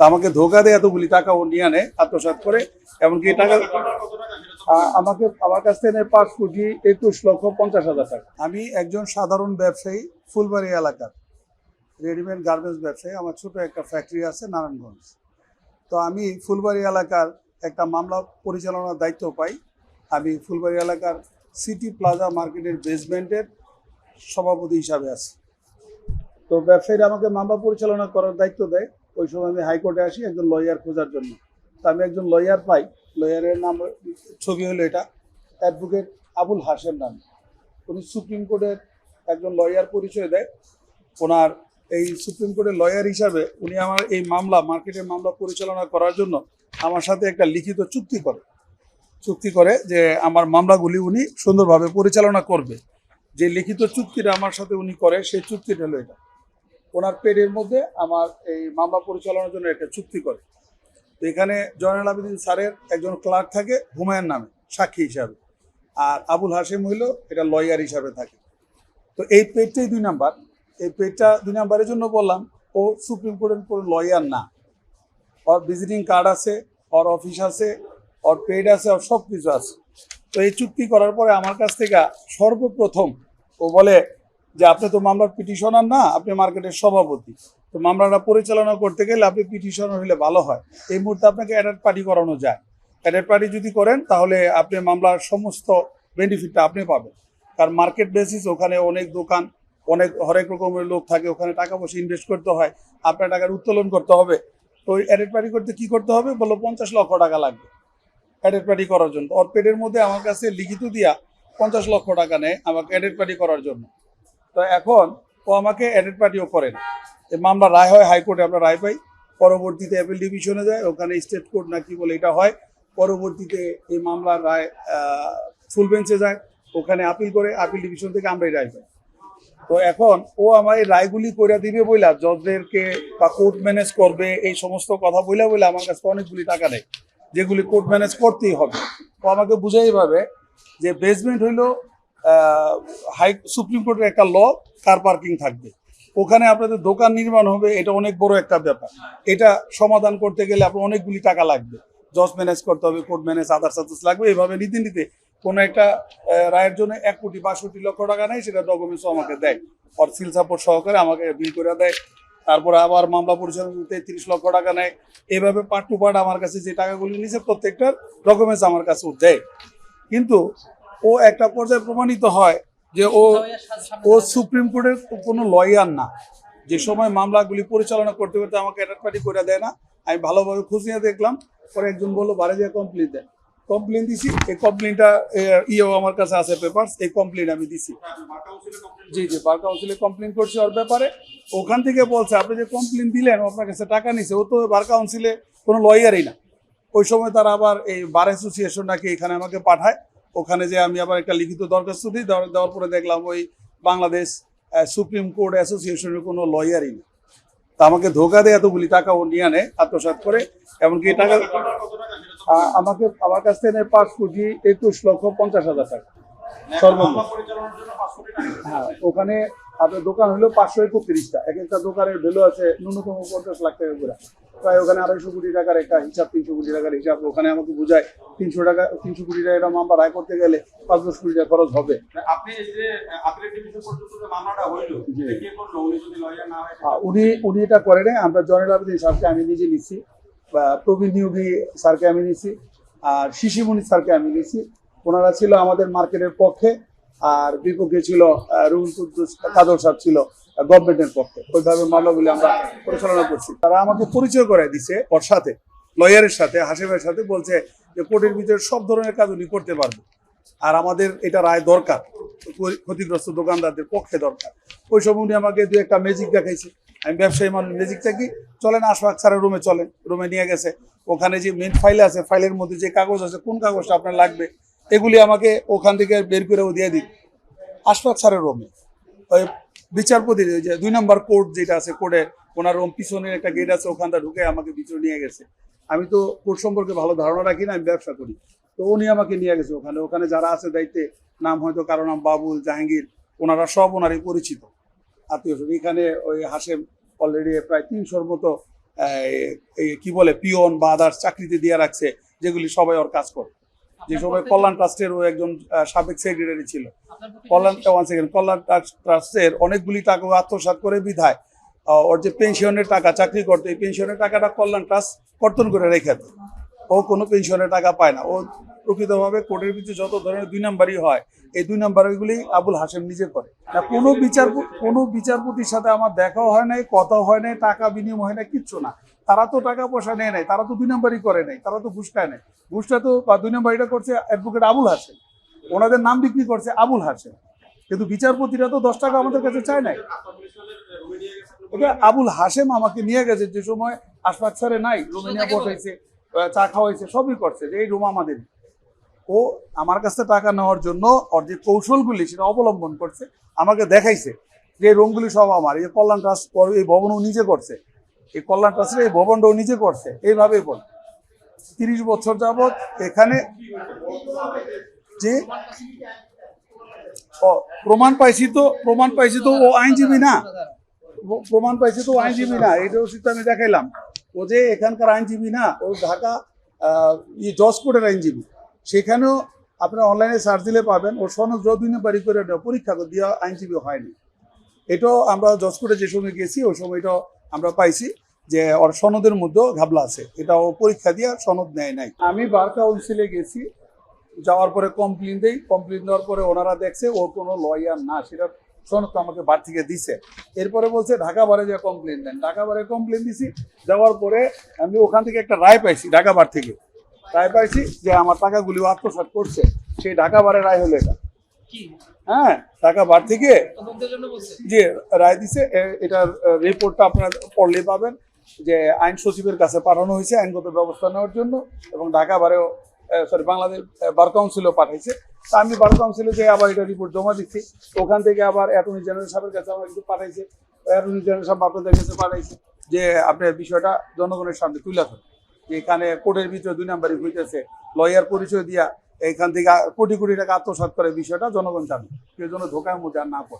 তা আমাকে ধোকা দেয়, এতগুলি টাকা ও নিয়ে আনে আত্মসাৎ করে। এমনকি টাকা আমাকে আমার কাছ থেকে নেয় 5,21,50,000 টাকা। আমি একজন সাধারণ ব্যবসায়ী, ফুলবাড়ি এলাকার রেডিমেড গার্মেন্টস ব্যবসায়ী। আমার ছোট একটা ফ্যাক্টরি আছে নারায়ণগঞ্জ। তো আমি ফুলবাড়ি এলাকার একটা মামলা পরিচালনার দায়িত্ব পাই। আমি ফুলবাড়ি এলাকার সিটি প্লাজা মার্কেটের বেসমেন্টের সভাপতি হিসাবে আছি। তো ব্যবসায়ীরা আমাকে মামলা পরিচালনা করার দায়িত্ব দেয়। ওই সময় আমি হাইকোর্টে আসি একজন লয়ার খোঁজার জন্য। তো আমি একজন লয়ার পাই। লয়ারের নাম, ছবি হলো এটা, অ্যাডভোকেট আবুল হাশেম নাম। উনি সুপ্রিম কোর্টের একজন লয়ার পরিচয় দেয়। ওনার এই সুপ্রিম কোর্টের লয়ার হিসাবে উনি আমার এই মামলা, মার্কেটের মামলা পরিচালনা করার জন্য আমার সাথে একটা লিখিত চুক্তি করে যে আমার মামলাগুলি উনি সুন্দরভাবে পরিচালনা করবে। যে লিখিত চুক্তিটা আমার সাথে উনি করে, সেই চুক্তিটা হলো এটা। ওনার পেডের মধ্যে আমার এই মামলা পরিচালনার জন্য একটা চুক্তি করে। তো এখানে জয়নুল আবেদিন স্যারের একজন ক্লার্ক থাকে হুমায়ুন নামে, সাক্ষী হিসাবে, আর আবুল হাশেম হইল এটা লয়ার হিসাবে থাকে। তো এই পেডটাই 2 নাম্বার। এই পেডটা 2 নাম্বারের জন্য বললাম, ও সুপ্রিম কোর্টের কোনো লয়ার না। ওর ভিজিটিং কার্ড আছে, ওর অফিস আছে, ওর পেড আছে, ওর সব কিছু আছে। তো এই চুক্তি করার পরে আমার কাছ থেকে সর্বপ্রথম ও বলে যে আপনি তো মামলার পিটিশনার না, আপনি মার্কেটের সভাপতি। তো মামলাটা পরিচালনা করতে গেলে আপনি পিটিশনার হলে ভালো হয়। এই মুহূর্তে আপনাকে অ্যাডেড পার্টি করানো যায়। অ্যাডেড পার্টি যদি করেন তাহলে আপনি মামলার সমস্ত বেনিফিটটা আপনি পাবেন। কারণ মার্কেট বেসিস, ওখানে অনেক দোকান, হরেক রকমের লোক থাকে, ওখানে টাকা পয়সা ইনভেস্ট করতে হয়, আপনার টাকার উত্তোলন করতে হবে। তো ওই অ্যাডেড পার্টি করতে কি করতে হবে বলো, 50 লক্ষ টাকা লাগবে অ্যাডেড পার্টি করার জন্য। ওর পেডের মধ্যে আমার কাছে লিখিত দিয়া 50 লক্ষ টাকা নেয় আমাকে অ্যাডেড পার্টি করার জন্য। তো এখন ও আমাকে অ্যাডেড পার্টিও করে না। এই মামলা রায় হয় হাইকোর্টে, আমরা রায় পাই। পরবর্তীতে অ্যাপিল ডিভিশনে যায়, ওখানে স্টেট কোর্ট না কি বলে এটা হয়। পরবর্তীতে এই মামলার রায় ফুল বেঞ্চে যায়, ওখানে আপিল করে, আপিল ডিভিশন থেকে আমরাই রায় পাই। তো এখন ও আমার এই রায়গুলি করে দিবে বইলা, জজদেরকে বা কোর্ট ম্যানেজ করবে, এই সমস্ত কথা বইলা আমার কাছে অনেকগুলি টাকা নেই, যেগুলি কোর্ট ম্যানেজ করতেই হবে। ও আমাকে বুঝাই ভাবে যে বেসমেন্ট হইল সুপ্রিম কোর্টের একটা ল, কার পার্কিং থাকবে, ওখানে আপনাদের দোকান নির্মাণ হবে, এটা অনেক বড় একটা ব্যাপার। এটা সমাধান করতে গেলে আপনার অনেকগুলি টাকা লাগবে, জজ ম্যানেজ করতে হবে, কোর্ট ম্যানেজ, আদার্স লাগবে। এইভাবে নিতে কোনো একটা রায়ের জন্য 1,62,00,000 টাকা নেয়, সেটা ডকুমেন্টসও আমাকে দেয়, আর সিল সাপোর্ট সহকারে আমাকে বিল করে দেয়। তারপরে আবার মামলা পরিচালনা 30 লক্ষ টাকা নেয়। এইভাবে পার্ট টু পার্ট আমার কাছে যে টাকাগুলি নিয়েছে প্রত্যেকটার ডকুমেন্টস আমার কাছে দেয়। কিন্তু ও একটা পর্যায়ে প্রমাণিত হয় যে ও সুপ্রিম কোর্টের কোনো লয়ার না। যে সময় মামলাগুলি পরিচালনা করতে করতে আমাকে অ্যাডেড পার্টি করে দেয় না। আমি ভালোভাবে খোঁজ নিয়ে দেখলাম, পরে একজন বললো বারে যে কমপ্লেন দেয়। কমপ্লেন দিছি, এই কমপ্লেনটা আমার কাছে আছে, পেপারস, এই কমপ্লেন আমি দিছি। জি, বার কাউন্সিলে কমপ্লেন করছি ওর ব্যাপারে। ওখান থেকে বলছে আপনি যে কমপ্লেন দিলেন, আপনার কাছে টাকা নিছে, ও তো বার কাউন্সিলে কোনো লয়ারই না। ওই সময় তারা আবার এই বার অ্যাসোসিয়েশন নাকি এখানে আমাকে পাঠায়। ওখানে যে আমি আবার একটা লিখিত দরখাস্ত দিই, দেওয়ার পরে দেখলাম ওই বাংলাদেশ সুপ্রিম কোর্ট অ্যাসোসিয়েশনের কোনো লয়ারই না। তা আমাকে ধোকা দেয়, এতগুলি টাকা ও নিয়ে আনে আত্মসাৎ করে। এমনকি টাকা আমার কাছ থেকে নেয় 5,21,50,000 টাকা সর্বমোট। হ্যাঁ, ওখানে আপনার দোকান হলো 531টা, এক একটা দোকানের ভ্যালু আছে ন্যূনতম 50 লাখ টাকা করে। প্রায় ওখানে 250 কোটি টাকার একটা হিসাব, 300 কোটি টাকার হিসাব। ওখানে আমাকে বোঝায় 300 কোটি টাকা এটা মামলা রায় করতে গেলে 5-10 কোটি টাকা খরচ হবে। উনি এটা করে নেই। আমরা জয়নুল আবেদিন স্যারকে আমি নিজে নিচ্ছি, বা প্রবীণ নিয়োগী স্যারকে আমি নিচ্ছি, আর শিশিমণি স্যারকে আমি নিচ্ছি। ওনারা ছিল আমাদের মার্কেটের পক্ষে, আর বিপক্ষে ছিল রুহুল কুদ্দুস কাদর সাহেব ছিল গভর্নমেন্টের পক্ষে। ওইভাবে মামলাগুলি আমরা পরিচালনা করছি। তারা আমাকে পরিচয় করে দিছে ওর সাথে, লয়ারের সাথে, হাসিমের সাথে। বলছে যে কোর্টের ভিতরে সব ধরনের কাজ উনি করতে পারবে, আর আমাদের এটা রায় দরকার, ক্ষতিগ্রস্ত দোকানদারদের পক্ষে দরকার। ওই সময় উনি আমাকে 2-1টা ম্যাজিক দেখাইছে। আমি ব্যবসায়ী মানুষ, ম্যাজিকটা কি, চলেন আশফাক স্যারের রুমে চলেন। রুমে নিয়ে গেছে, ওখানে যে মেন ফাইল আছে, ফাইলের মধ্যে যে কাগজ আছে, কোন কাগজটা আপনার লাগবে, এগুলি আমাকে ওখান থেকে বের করেও দিয়ে দিই আশফাক স্যারের রুমে। ওই বিচারপতির যে 2 নম্বর কোর্ট যেটা আছে, কোর্টে ওনার রুম পিছনের একটা গেট আছে, ওখানটা ঢুকে আমাকে ভিতরে নিয়ে গেছে। আমি তো কোর্ট সম্পর্কে ভালো ধারণা রাখি না, আমি ব্যবসা করি। তো উনি আমাকে নিয়ে গেছে ওখানে যারা আছে দায়িত্বে, নাম হয়তো কারো নাম বাবুল, জাহাঙ্গীর, ওনারা সব ওনারই পরিচিত আত্মীয়। এখানে ওই হাশেম অলরেডি প্রায় 300-র মতো কি বলে পিয়ন বা আদার্স চাকরিতে দিয়ে রাখছে, যেগুলি সবাই ওর কাজ করে। যে সময় কল্যাণ ট্রাস্টের ও একজন সাবেক সেক্রেটারি ছিল। কল্যাণ ট্রাস্টের অনেকগুলি টাকা আত্মসাৎ করে বিধায় ওর যে পেনশনের টাকা চাকরি করতো, এই পেনশনের টাকাটা কল্যাণ ট্রাস্ট কর্তন করে রেখে দেয়। ও কোনো পেনশনের টাকা পায় না। ও প্রকৃতভাবে কোর্টের ভিতরে যত ধরনের 2 নাম্বারই হয়, এই 2 নাম্বারগুলি আবুল হাশেম নিজে করে। কোনো বিচারপতির সাথে আমার দেখাও হয় নাই, কথাও হয় নাই, টাকা বিনিময় হয় না, কিচ্ছু না। তারা তো টাকা পয়সা নেয় নাই, তারা তো 2 নাম্বারই করে নাই, তারা তো ঘুষ খায় নাই। ঘুষটা তো 2 নাম্বারিটা করছে অ্যাডভোকেট আবুল হাশেম, ওনাদের নাম বিক্রি করছে আবুল হাশেম। কিন্তু বিচারপতিরা তো 10 টাকা আমাদের কাছে চায় নাই। এটা আবুল হাশেম আমাকে নিয়ে গেছে যে সময় আশফাক স্যারে নাই, রুমে নিয়ে বসাইছে, চা খাওয়াইছে, সবই করছে, যে এই রুম আমাদের। ও আমার কাছে টাকা নেওয়ার জন্য ওর যে কৌশলগুলি সেটা অবলম্বন করছে, আমাকে দেখাইছে যে এই রুমগুলি সব আমার। এই কল্যাণ ট্রাস্ট এই ভবনও নিজে করছে, এই কল্যাণ ট্রাস্টের এই ভবনটাও নিজে করছে। এইভাবেই বল 30 বছর যাবৎ এখানে যে প্রমাণ পাইছি তো ও আইনজীবী না, এটাও সেটা আমি দেখাইলাম। ও যে এখানকার আইনজীবী না, ও ঢাকা জজ কোর্টের আইনজীবী। সেখানেও আপনারা অনলাইনে সার্চ দিলে পাবেন, ও সনদ 2 নাম্বারি করে পরীক্ষা দিয়ে আইনজীবী হয়নি। এটাও আমরা জজ কোর্টে যে সময় গেছি ওই সময়টাও আমরা পাইছি যে ওর সনদের মধ্যেও ঘাবলা আছে, এটা ও পরীক্ষা দিয়ে সনদ নেয় নাই। আমি বার কাউন্সিলে গেছি, যাওয়ার পরে কমপ্লেন দেওয়ার পরে ওনারা দেখছে ও কোনো লয়ার না, সেটা সনদ আমাকে বার থেকে দিছে। এরপরে বলছে ঢাকা বারে যে কমপ্লেন দেন, ঢাকা বারে কমপ্লেন দিছি। দেওয়ার পরে আমি ওখান থেকে একটা রায় পাইছি, ঢাকা বার থেকে রায় পাইছি যে আমার টাকাগুলি আত্মসাৎ করছে। সেই ঢাকা বারে রায় হলো এটা। হ্যাঁ, ঢাকা বার থেকে যে রায় দিছে, এটার রিপোর্টটা আপনারা পড়লে পাবেন যে আইন সচিবের কাছে পাঠানো হয়েছে আইনগত ব্যবস্থা নেওয়ার জন্য, এবং ঢাকা বারেও বাংলাদেশ বার কাউন্সিলও পাঠাইছে। তা আমি বার কাউন্সিলে যে আবার এটা রিপোর্ট জমা দিচ্ছি, ওখান থেকে আবার অ্যাটর্নি জেনারেল সাহেবের কাছে আমার কিছু পাঠাইছে, অ্যাটর্নি জেনারেল সাহেব আপনাদের কাছে পাঠাইছে যে আপনার বিষয়টা জনগণের সামনে তুলে ধরেন, যে এখানে কোর্টের ভিতরে 2 নাম্বারই হইতেছে, লয়ার পরিচয় দিয়া এখান থেকে কোটি কোটি টাকা আত্মসাৎ করে বিষয়টা জনগণ জানে, কেউ যেন ধোকার মধ্যে আর না পড়ে।